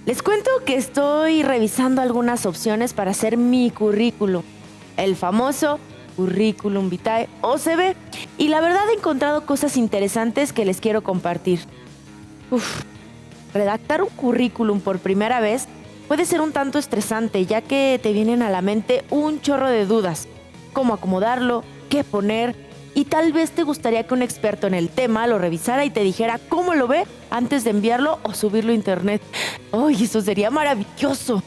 Les cuento que estoy revisando algunas opciones para hacer mi currículum, el famoso currículum vitae o CV, y la verdad he encontrado cosas interesantes que les quiero compartir. Uf, redactar un currículum por primera vez puede ser un tanto estresante, ya que te vienen a la mente un chorro de dudas, cómo acomodarlo, qué poner, y tal vez te gustaría que un experto en el tema lo revisara y te dijera cómo lo ve antes de enviarlo o subirlo a internet. ¡Ay, eso sería maravilloso!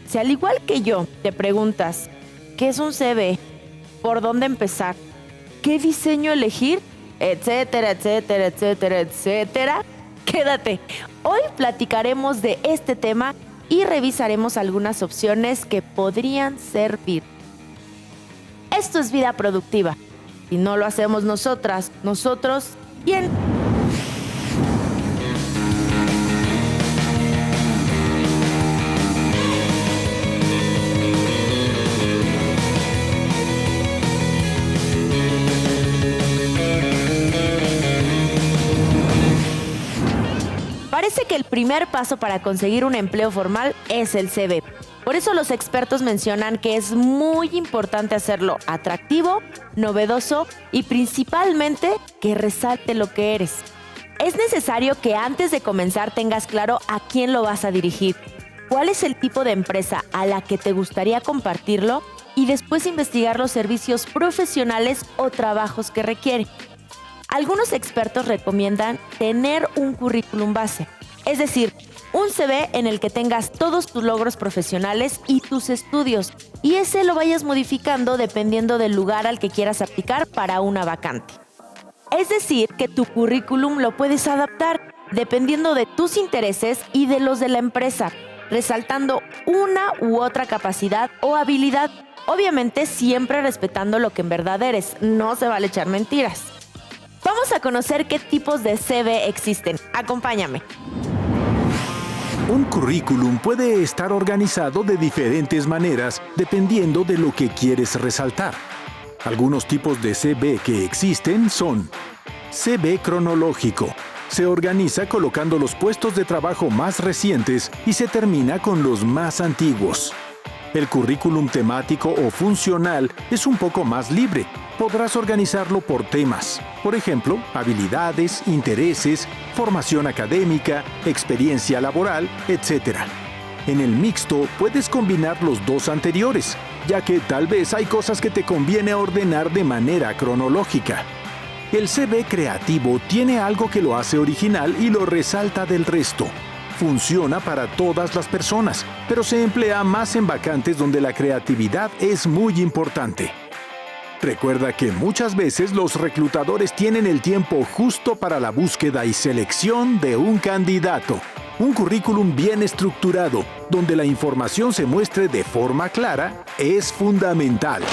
Si al igual que yo te preguntas, ¿qué es un CV? ¿Por dónde empezar? ¿Qué diseño elegir? Etcétera, etcétera, etcétera, etcétera. Quédate. Hoy platicaremos de este tema y revisaremos algunas opciones que podrían servir. Esto es Vida Productiva. Si no lo hacemos nosotros, ¿quién? Parece que el primer paso para conseguir un empleo formal es el CV. Por eso los expertos mencionan que es muy importante hacerlo atractivo, novedoso y principalmente que resalte lo que eres. Es necesario que antes de comenzar tengas claro a quién lo vas a dirigir, cuál es el tipo de empresa a la que te gustaría compartirlo y después investigar los servicios profesionales o trabajos que requiere. Algunos expertos recomiendan tener un currículum base, es decir, un CV en el que tengas todos tus logros profesionales y tus estudios, y ese lo vayas modificando dependiendo del lugar al que quieras aplicar para una vacante. Es decir, que tu currículum lo puedes adaptar dependiendo de tus intereses y de los de la empresa, resaltando una u otra capacidad o habilidad, obviamente siempre respetando lo que en verdad eres, no se vale echar mentiras. Vamos a conocer qué tipos de CV existen. Acompáñame. Un currículum puede estar organizado de diferentes maneras dependiendo de lo que quieres resaltar. Algunos tipos de CV que existen son CV cronológico. Se organiza colocando los puestos de trabajo más recientes y se termina con los más antiguos. El currículum temático o funcional es un poco más libre. Podrás organizarlo por temas, por ejemplo, habilidades, intereses, formación académica, experiencia laboral, etc. En el mixto puedes combinar los dos anteriores, ya que tal vez hay cosas que te conviene ordenar de manera cronológica. El CV creativo tiene algo que lo hace original y lo resalta del resto. Funciona para todas las personas, pero se emplea más en vacantes donde la creatividad es muy importante. Recuerda que muchas veces los reclutadores tienen el tiempo justo para la búsqueda y selección de un candidato. Un currículum bien estructurado, donde la información se muestre de forma clara, es fundamental.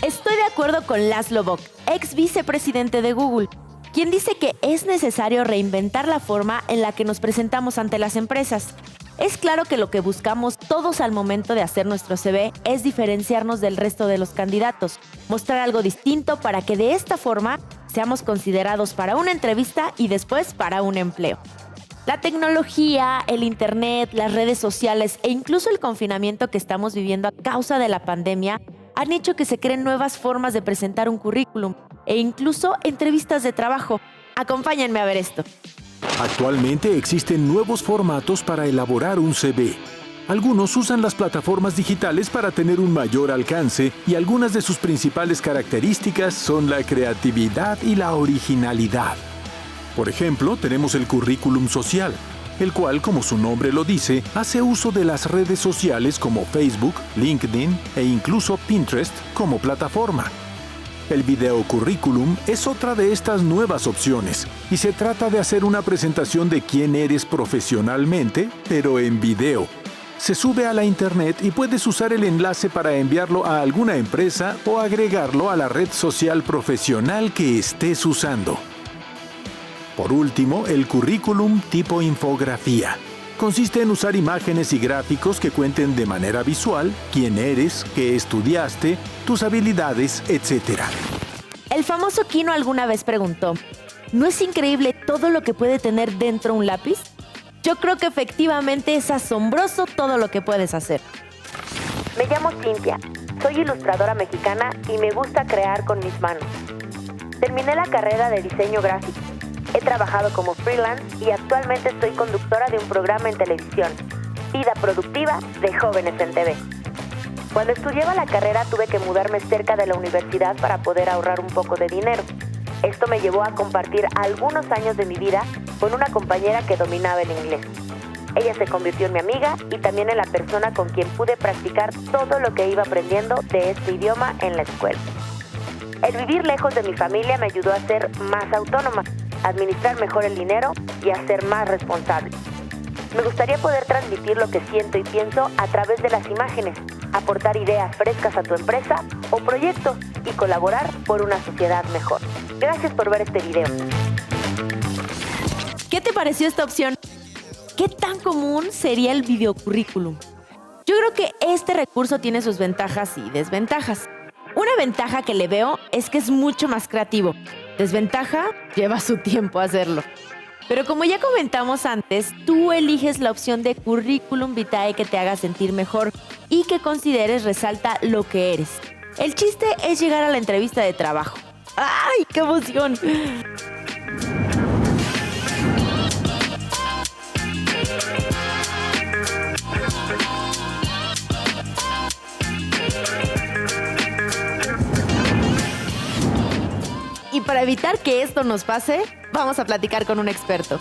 Estoy de acuerdo con Laszlo Bock, ex vicepresidente de Google, quien dice que es necesario reinventar la forma en la que nos presentamos ante las empresas. Es claro que lo que buscamos todos al momento de hacer nuestro CV es diferenciarnos del resto de los candidatos, mostrar algo distinto para que de esta forma seamos considerados para una entrevista y después para un empleo. La tecnología, el internet, las redes sociales e incluso el confinamiento que estamos viviendo a causa de la pandemia han hecho que se creen nuevas formas de presentar un currículum e incluso entrevistas de trabajo. Acompáñenme a ver esto. Actualmente existen nuevos formatos para elaborar un CV. Algunos usan las plataformas digitales para tener un mayor alcance y algunas de sus principales características son la creatividad y la originalidad. Por ejemplo, tenemos el currículum social, el cual, como su nombre lo dice, hace uso de las redes sociales como Facebook, LinkedIn e incluso Pinterest como plataforma. El video currículum es otra de estas nuevas opciones y se trata de hacer una presentación de quién eres profesionalmente, pero en video. Se sube a la internet y puedes usar el enlace para enviarlo a alguna empresa o agregarlo a la red social profesional que estés usando. Por último, el currículum tipo infografía. Consiste en usar imágenes y gráficos que cuenten de manera visual quién eres, qué estudiaste, tus habilidades, etc. El famoso Kino alguna vez preguntó, ¿no es increíble todo lo que puede tener dentro un lápiz? Yo creo que efectivamente es asombroso todo lo que puedes hacer. Me llamo Cintia, soy ilustradora mexicana y me gusta crear con mis manos. Terminé la carrera de diseño gráfico. He trabajado como freelance y actualmente soy conductora de un programa en televisión, Vida Productiva de Jóvenes en TV. Cuando estudiaba la carrera tuve que mudarme cerca de la universidad para poder ahorrar un poco de dinero. Esto me llevó a compartir algunos años de mi vida con una compañera que dominaba el inglés. Ella se convirtió en mi amiga y también en la persona con quien pude practicar todo lo que iba aprendiendo de este idioma en la escuela. El vivir lejos de mi familia me ayudó a ser más autónoma, administrar mejor el dinero y a ser más responsable. Me gustaría poder transmitir lo que siento y pienso a través de las imágenes, aportar ideas frescas a tu empresa o proyecto y colaborar por una sociedad mejor. Gracias por ver este video. ¿Qué te pareció esta opción? ¿Qué tan común sería el videocurrículum? Yo creo que este recurso tiene sus ventajas y desventajas. Una ventaja que le veo es que es mucho más creativo. Desventaja, lleva su tiempo hacerlo. Pero como ya comentamos antes, tú eliges la opción de currículum vitae que te haga sentir mejor y que consideres resalta lo que eres. El chiste es llegar a la entrevista de trabajo. ¡Ay, qué emoción! Y para evitar que esto nos pase, vamos a platicar con un experto.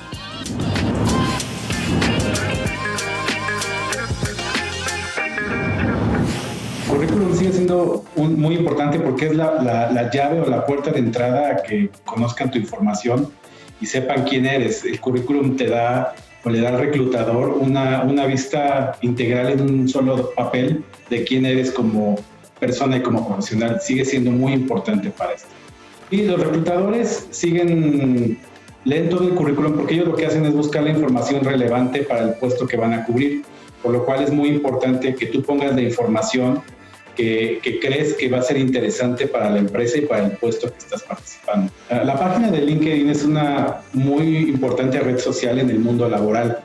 El currículum sigue siendo muy importante porque es la llave o la puerta de entrada a que conozcan tu información y sepan quién eres. El currículum te da o le da al reclutador una vista integral en un solo papel de quién eres como persona y como profesional. Sigue siendo muy importante para esto. Y los reclutadores leen todo el currículum porque ellos lo que hacen es buscar la información relevante para el puesto que van a cubrir, por lo cual es muy importante que tú pongas la información que crees que va a ser interesante para la empresa y para el puesto que estás participando. La página de LinkedIn es una muy importante red social en el mundo laboral.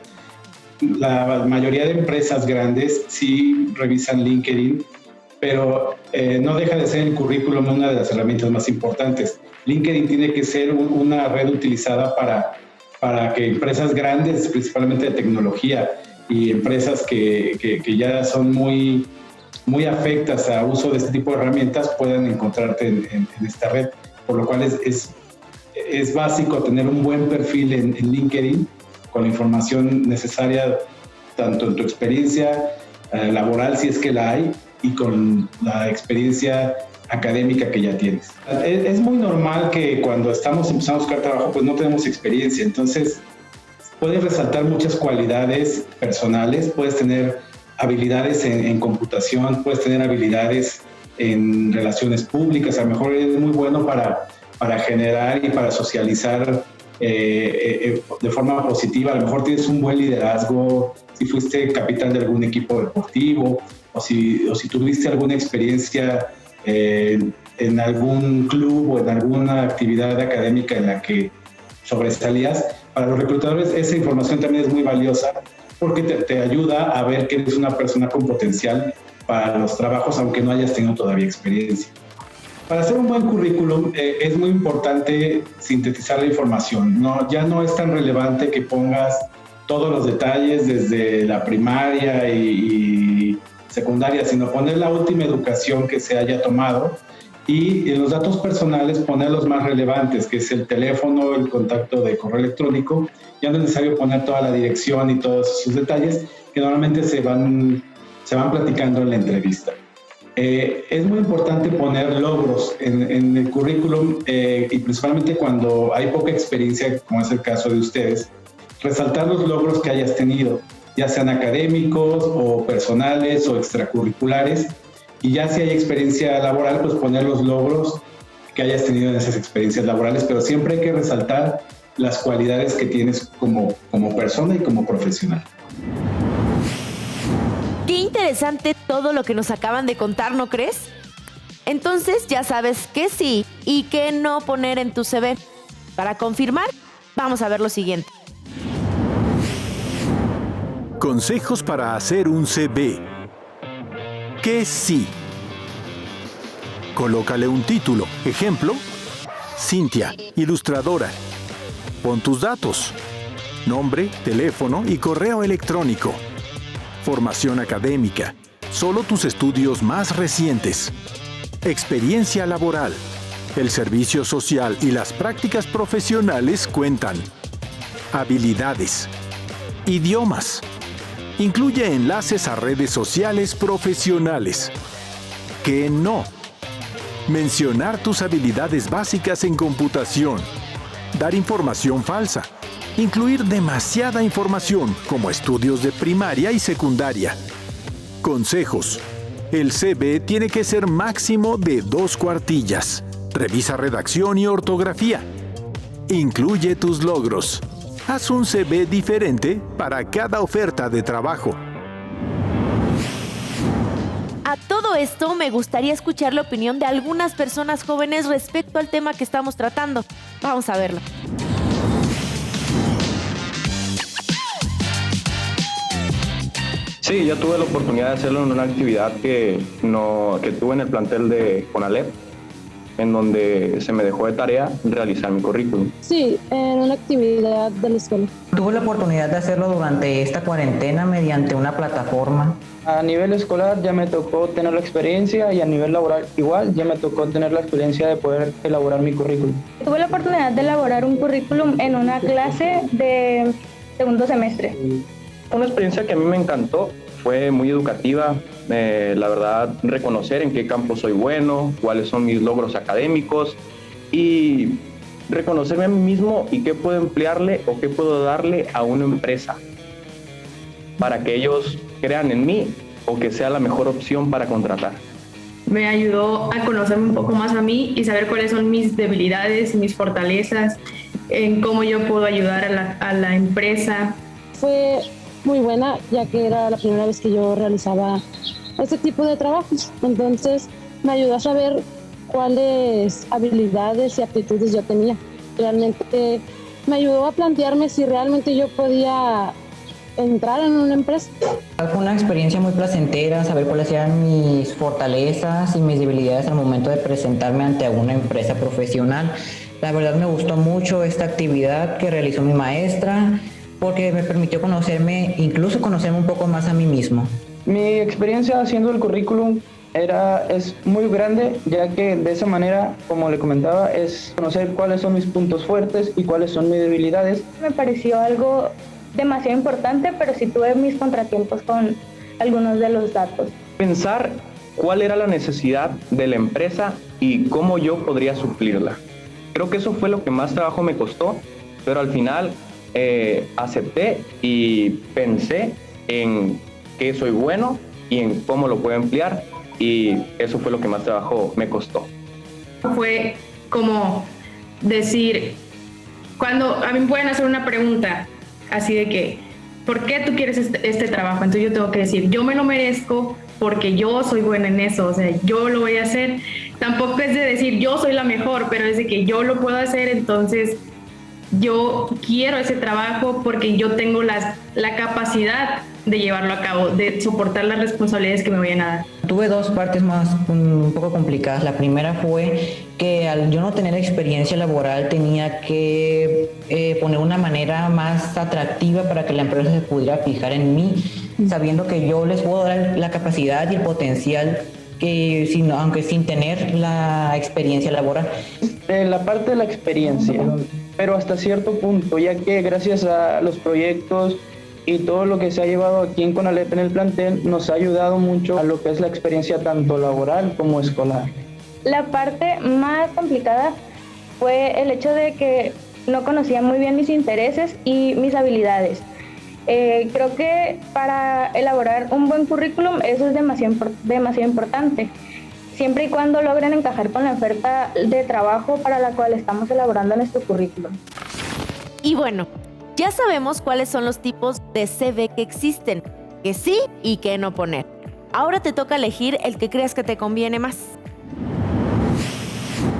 La mayoría de empresas grandes sí revisan LinkedIn, pero no deja de ser el currículum una de las herramientas más importantes. LinkedIn tiene que ser una red utilizada para que empresas grandes, principalmente de tecnología, y empresas que ya son muy afectas a uso de este tipo de herramientas puedan encontrarte en esta red, por lo cual es básico tener un buen perfil en LinkedIn con la información necesaria tanto en tu experiencia laboral, si es que la hay, y con la experiencia académica que ya tienes. Es muy normal que cuando estamos empezando a buscar trabajo, pues no tenemos experiencia, entonces puedes resaltar muchas cualidades personales, puedes tener habilidades en computación, puedes tener habilidades en relaciones públicas, a lo mejor es muy bueno para generar y para socializar de forma positiva, a lo mejor tienes un buen liderazgo, si fuiste capitán de algún equipo deportivo, o si tuviste alguna experiencia en algún club o en alguna actividad académica en la que sobresalías. Para los reclutadores esa información también es muy valiosa porque te ayuda a ver que eres una persona con potencial para los trabajos, aunque no hayas tenido todavía experiencia. Para hacer un buen currículum es muy importante sintetizar la información. Ya no es tan relevante que pongas todos los detalles desde la primaria y secundaria, sino poner la última educación que se haya tomado y en los datos personales poner los más relevantes, que es el teléfono, el contacto de correo electrónico. Ya no es necesario poner toda la dirección y todos esos detalles que normalmente se van platicando en la entrevista. Es muy importante poner logros en el currículum y principalmente cuando hay poca experiencia, como es el caso de ustedes, resaltar los logros que hayas tenido, ya sean académicos o personales o extracurriculares, y ya si hay experiencia laboral, pues poner los logros que hayas tenido en esas experiencias laborales, pero siempre hay que resaltar las cualidades que tienes como persona y como profesional. interesante todo lo que nos acaban de contar, ¿no crees? Entonces ya sabes qué sí y qué no poner en tu CV. Para confirmar, vamos a ver lo siguiente. Consejos para hacer un CV. ¿Qué sí? Colócale un título. Ejemplo, Cintia, ilustradora. Pon tus datos. Nombre, teléfono y correo electrónico. Formación académica. Solo tus estudios más recientes. Experiencia laboral. El servicio social y las prácticas profesionales cuentan. Habilidades. Idiomas. Incluye enlaces a redes sociales profesionales. ¿Qué no? Mencionar tus habilidades básicas en computación. Dar información falsa. Incluir demasiada información, como estudios de primaria y secundaria. Consejos. El CV tiene que ser máximo de 2 cuartillas. Revisa redacción y ortografía. Incluye tus logros. Haz un CV diferente para cada oferta de trabajo. A todo esto me gustaría escuchar la opinión de algunas personas jóvenes respecto al tema que estamos tratando. Vamos a verlo. Sí, yo tuve la oportunidad de hacerlo en una actividad que tuve en el plantel de CONALEP, en donde se me dejó de tarea realizar mi currículum. Sí, en una actividad de la escuela. Tuve la oportunidad de hacerlo durante esta cuarentena mediante una plataforma. A nivel escolar ya me tocó tener la experiencia y a nivel laboral igual ya me tocó tener la experiencia de poder elaborar mi currículum. Tuve la oportunidad de elaborar un currículum en una clase de segundo semestre. Una experiencia que a mí me encantó, fue muy educativa. La verdad, reconocer en qué campo soy bueno, cuáles son mis logros académicos y reconocerme a mí mismo y qué puedo emplearle o qué puedo darle a una empresa para que ellos crean en mí o que sea la mejor opción para contratar. Me ayudó a conocerme un poco más a mí y saber cuáles son mis debilidades y mis fortalezas, en cómo yo puedo ayudar a la empresa. Fue muy buena, ya que era la primera vez que yo realizaba este tipo de trabajos. Entonces me ayudó a saber cuáles habilidades y aptitudes yo tenía. Realmente me ayudó a plantearme si realmente yo podía entrar en una empresa. Fue una experiencia muy placentera, saber cuáles eran mis fortalezas y mis debilidades al momento de presentarme ante una empresa profesional. La verdad me gustó mucho esta actividad que realizó mi maestra, porque me permitió incluso conocerme un poco más a mí mismo. Mi experiencia haciendo el currículum es muy grande, ya que de esa manera, como le comentaba, es conocer cuáles son mis puntos fuertes y cuáles son mis debilidades. Me pareció algo demasiado importante, pero sí tuve mis contratiempos con algunos de los datos. Pensar cuál era la necesidad de la empresa y cómo yo podría suplirla. Creo que eso fue lo que más trabajo me costó, pero al final acepté y pensé en qué soy bueno y en cómo lo puedo emplear, y eso fue lo que más trabajo me costó. Fue como decir, cuando a mí me pueden hacer una pregunta así de que, ¿por qué tú quieres este trabajo? Entonces yo tengo que decir, yo me lo merezco porque yo soy buena en eso, o sea, yo lo voy a hacer. Tampoco es de decir, yo soy la mejor, pero es de que yo lo puedo hacer, entonces yo quiero ese trabajo porque yo tengo la capacidad de llevarlo a cabo, de soportar las responsabilidades que me vayan a dar. Tuve 2 partes más un poco complicadas. La primera fue que al yo no tener experiencia laboral tenía que poner una manera más atractiva para que la empresa se pudiera fijar en mí, sabiendo que yo les puedo dar la capacidad y el potencial, aunque sin tener la experiencia laboral. La parte de la experiencia, pero hasta cierto punto, ya que gracias a los proyectos y todo lo que se ha llevado aquí en CONALEP en el plantel nos ha ayudado mucho a lo que es la experiencia tanto laboral como escolar. La parte más complicada fue el hecho de que no conocía muy bien mis intereses y mis habilidades. Creo que para elaborar un buen currículum eso es demasiado importante, siempre y cuando logren encajar con la oferta de trabajo para la cual estamos elaborando nuestro currículum. Y bueno, ya sabemos cuáles son los tipos de CV que existen, que sí y que no poner. Ahora te toca elegir el que creas que te conviene más.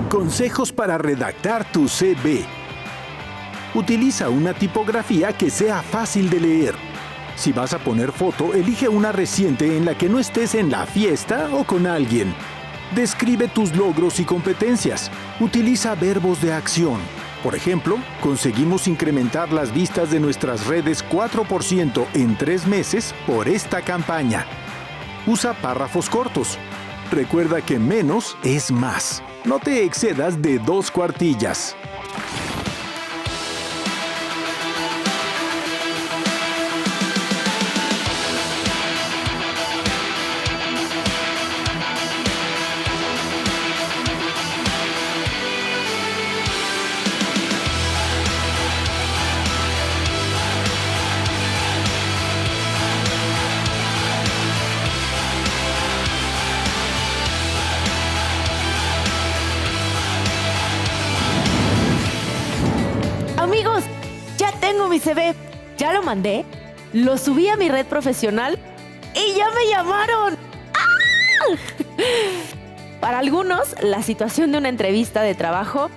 Consejos para redactar tu CV. Utiliza una tipografía que sea fácil de leer. Si vas a poner foto, elige una reciente en la que no estés en la fiesta o con alguien. Describe tus logros y competencias. Utiliza verbos de acción. Por ejemplo, conseguimos incrementar las vistas de nuestras redes 4% en 3 meses por esta campaña. Usa párrafos cortos. Recuerda que menos es más. No te excedas de 2 cuartillas. Amigos, ya tengo mi CV, ya lo mandé, lo subí a mi red profesional y ya me llamaron. ¡Ah! Para algunos, la situación de una entrevista de trabajo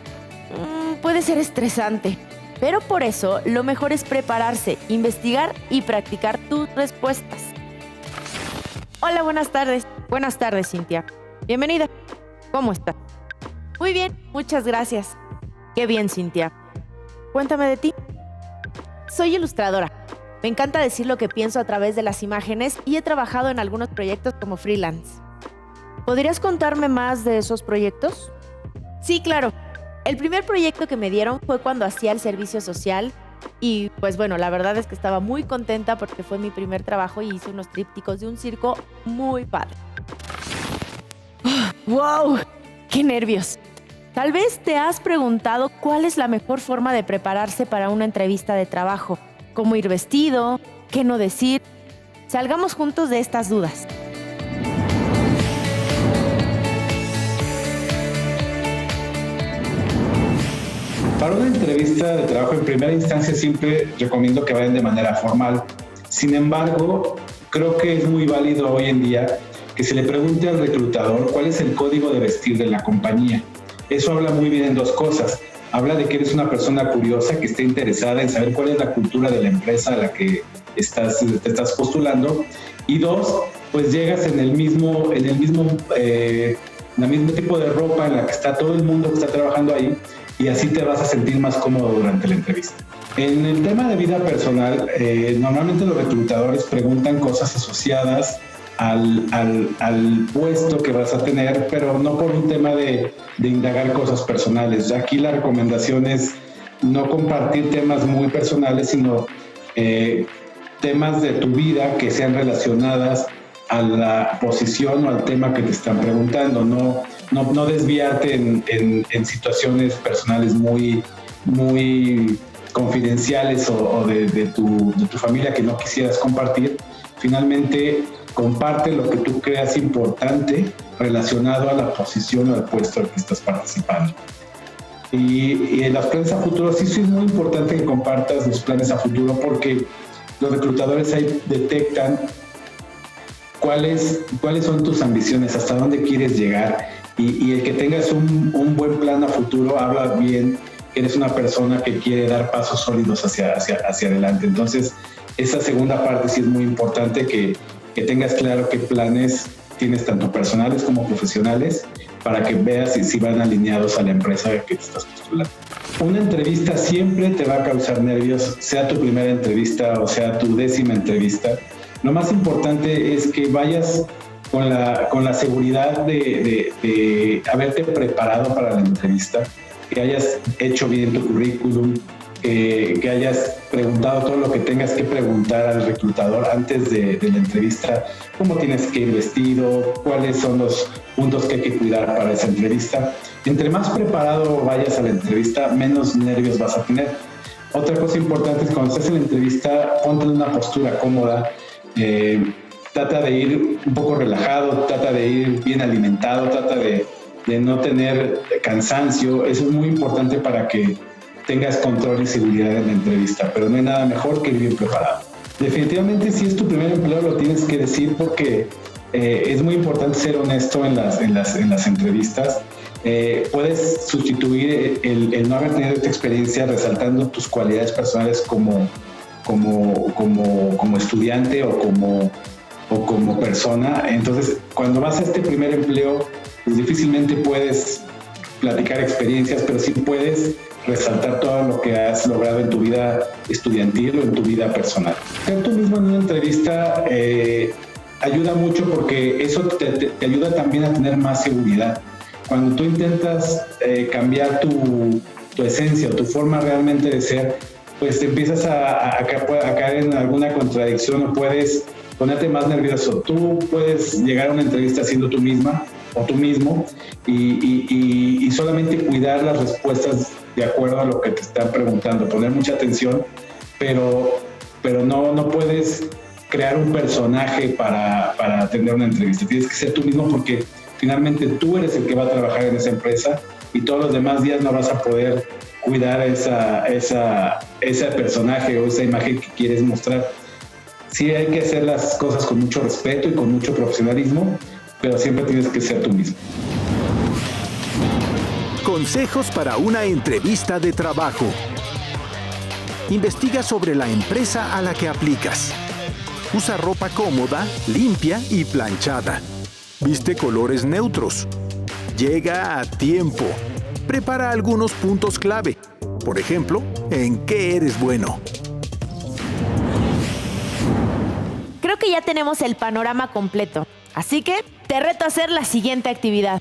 puede ser estresante, pero por eso lo mejor es prepararse, investigar y practicar tus respuestas. Hola, buenas tardes. Buenas tardes, Cintia. Bienvenida. ¿Cómo estás? Muy bien, muchas gracias. Qué bien, Cintia. Cuéntame de ti. Soy ilustradora. Me encanta decir lo que pienso a través de las imágenes y he trabajado en algunos proyectos como freelance. ¿Podrías contarme más de esos proyectos? Sí, claro. El primer proyecto que me dieron fue cuando hacía el servicio social y pues bueno, la verdad es que estaba muy contenta porque fue mi primer trabajo y hice unos trípticos de un circo muy padre. ¡Wow! ¡Qué nervios! Tal vez te has preguntado cuál es la mejor forma de prepararse para una entrevista de trabajo, cómo ir vestido, qué no decir. Salgamos juntos de estas dudas. Para una entrevista de trabajo en primera instancia siempre recomiendo que vayan de manera formal. Sin embargo, creo que es muy válido hoy en día que se le pregunte al reclutador cuál es el código de vestir de la compañía. Eso habla muy bien en 2 cosas. Habla de que eres una persona curiosa que esté interesada en saber cuál es la cultura de la empresa a la que te estás postulando. Y 2, pues llegas en el mismo tipo de ropa en la que está todo el mundo que está trabajando ahí y así te vas a sentir más cómodo durante la entrevista. En el tema de vida personal, normalmente los reclutadores preguntan cosas asociadas al puesto que vas a tener, pero no por un tema de indagar cosas personales. Aquí la recomendación es no compartir temas muy personales, sino temas de tu vida que sean relacionadas a la posición o al tema que te están preguntando. No desviarte en situaciones personales muy confidenciales o de tu familia que no quisieras compartir. Finalmente, comparte lo que tú creas importante relacionado a la posición o al puesto al que estás participando. Y en las planes a futuro sí es muy importante que compartas los planes a futuro porque los reclutadores ahí detectan cuáles son tus ambiciones, hasta dónde quieres llegar y el que tengas un buen plan a futuro habla bien que eres una persona que quiere dar pasos sólidos hacia adelante. Entonces, esa segunda parte sí es muy importante que tengas claro qué planes tienes tanto personales como profesionales para que veas si van alineados a la empresa que te estás postulando. Una entrevista siempre te va a causar nervios, sea tu primera entrevista o sea tu 10ª entrevista. Lo más importante es que vayas con la seguridad de haberte preparado para la entrevista, que hayas hecho bien tu currículum, que hayas preguntado todo lo que tengas que preguntar al reclutador antes de la entrevista, cómo tienes que ir vestido, cuáles son los puntos que hay que cuidar para esa entrevista. Entre más preparado vayas a la entrevista, menos nervios vas a tener. Otra cosa importante es cuando estés en la entrevista, ponte en una postura cómoda, trata de ir un poco relajado, trata de ir bien alimentado, trata de no tener cansancio. Eso es muy importante para que tengas control y seguridad en la entrevista, pero no hay nada mejor que ir bien preparado. Definitivamente, si es tu primer empleo, lo tienes que decir porque es muy importante ser honesto en las entrevistas. Puedes sustituir el no haber tenido esta experiencia resaltando tus cualidades personales como estudiante o como persona. Entonces, cuando vas a este primer empleo, pues difícilmente puedes platicar experiencias, pero sí puedes resaltar todo lo que has logrado en tu vida estudiantil o en tu vida personal. Ser tú mismo en una entrevista ayuda mucho porque eso te ayuda también a tener más seguridad. Cuando tú intentas cambiar tu esencia o tu forma realmente de ser, pues te empiezas a caer en alguna contradicción o puedes ponerte más nervioso. Tú puedes llegar a una entrevista siendo tú misma o tú mismo y solamente cuidar las respuestas de acuerdo a lo que te están preguntando, poner mucha atención, pero no puedes crear un personaje para atender una entrevista. Tienes que ser tú mismo porque finalmente tú eres el que va a trabajar en esa empresa y todos los demás días no vas a poder cuidar ese personaje o esa imagen que quieres mostrar. Sí hay que hacer las cosas con mucho respeto y con mucho profesionalismo, pero siempre tienes que ser tú mismo. Consejos para una entrevista de trabajo. Investiga sobre la empresa a la que aplicas. Usa ropa cómoda, limpia y planchada. Viste colores neutros. Llega a tiempo. Prepara algunos puntos clave. Por ejemplo, ¿en qué eres bueno? Creo que ya tenemos el panorama completo. Así que te reto a hacer la siguiente actividad.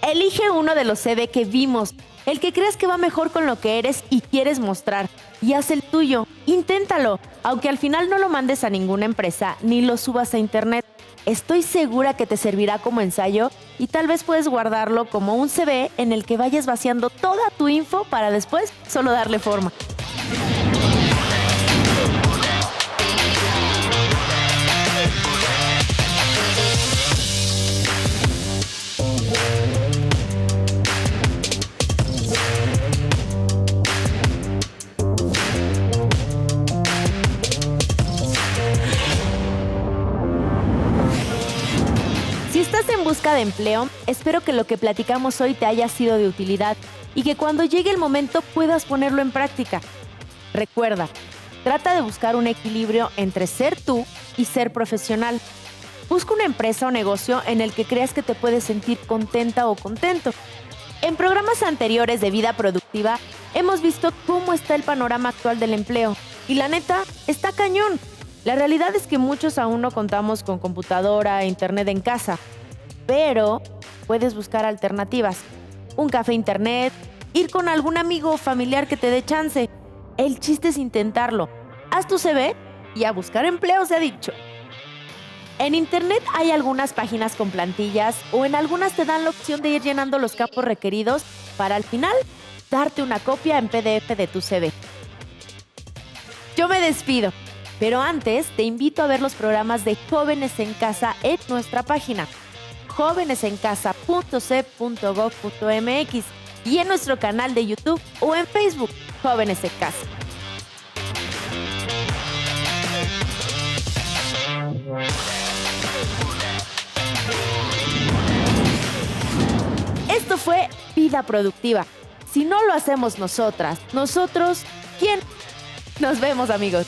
Elige uno de los CV que vimos, el que creas que va mejor con lo que eres y quieres mostrar, y haz el tuyo. Inténtalo, aunque al final no lo mandes a ninguna empresa ni lo subas a internet. Estoy segura que te servirá como ensayo y tal vez puedes guardarlo como un CV en el que vayas vaciando toda tu info para después solo darle forma. Si estás en busca de empleo, espero que lo que platicamos hoy te haya sido de utilidad y que cuando llegue el momento puedas ponerlo en práctica. Recuerda, trata de buscar un equilibrio entre ser tú y ser profesional. Busca una empresa o negocio en el que creas que te puedes sentir contenta o contento. En programas anteriores de Vida Productiva hemos visto cómo está el panorama actual del empleo y la neta, está cañón. La realidad es que muchos aún no contamos con computadora e internet en casa, pero puedes buscar alternativas. Un café internet, ir con algún amigo o familiar que te dé chance. El chiste es intentarlo. Haz tu CV y a buscar empleo se ha dicho. En internet hay algunas páginas con plantillas o en algunas te dan la opción de ir llenando los campos requeridos para al final darte una copia en PDF de tu CV. Yo me despido. Pero antes, te invito a ver los programas de Jóvenes en Casa en nuestra página, jovenesencasa.c.gov.mx y en nuestro canal de YouTube o en Facebook, Jóvenes en Casa. Esto fue Vida Productiva. Si no lo hacemos nosotros, ¿quién? Nos vemos, amigos.